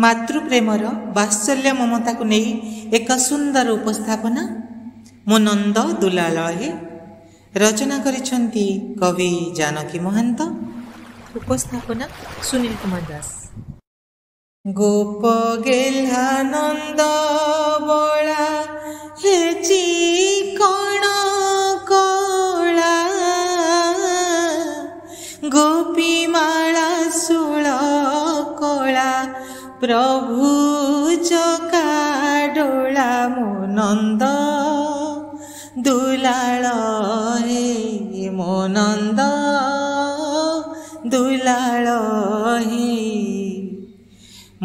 मातृप्रेमर वात्सल्य ममता को नहीं एक सुंदर उपस्थापना मो नंद दुलाल रचना करिछंती कवि जानकी महंत। उपस्थापना सुनील कुमार दास। गोप गेल्हा नंद बड़ा हेची कण कला गोपी माला सुळ कला प्रभु चका डोला मो नंद दुलाल हे मो नंद दुलाल हे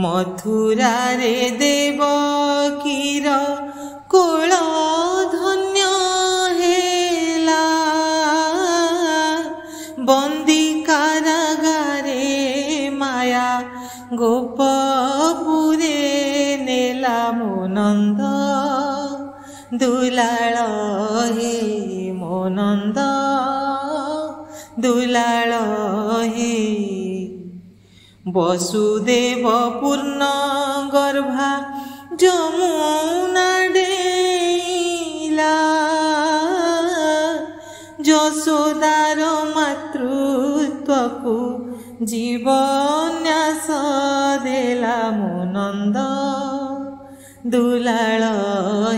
मथुरा रे देवकीर कोल धन्य हेला बंदी कारागारे माया गोपपुरे नेला मो नंद दुलाल हे मो नंद दुलाल हे वसुदेव पूर्ण गर्भा जमुना डेला यशोदार मातृत्व को जीवन्यास देला मो नंद दुलाल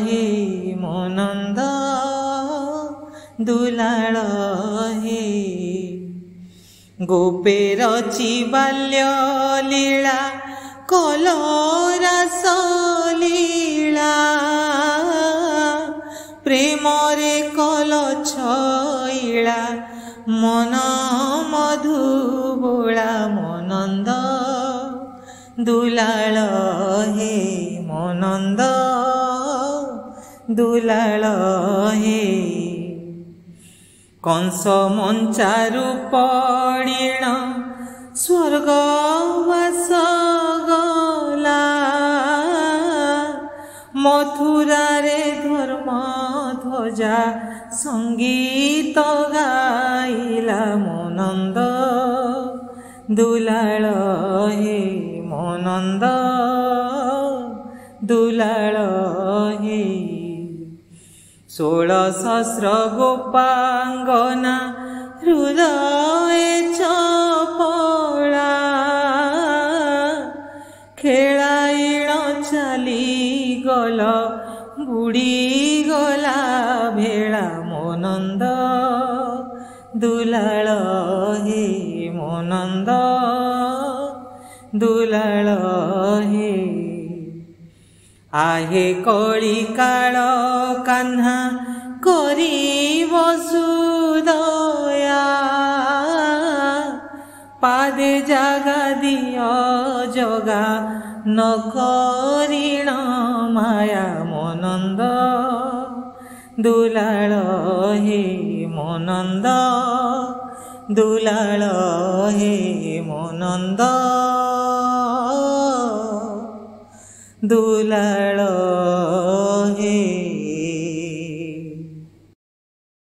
हे मो नंद दुलाल हे गोपे रची बाल्य लीला कल रास लीला प्रेम रे कल छईला मन मधुबोला मो नंद दुलाल हे मो नंद दुलाल हे कंस मंचारु पड़ीण स्वर्गवास गला मथुरा रे धर्म ध्वजा संगीत गाइला मो नंद दुलाल हे मो नंद दुलाल हे 16 सहस्र गोपांगना हृदय चपला खेलाइण चली गल बुड़ी गला भेला मो नंद दुलाल हे मो नंद दुलाल हे आहे कली काल कान्हा करी वसुदया पादे जागा दियो जगा न करीण माया मो नंद दुलाल हे मो नंद दुलाल हे मो नंद दुलाल।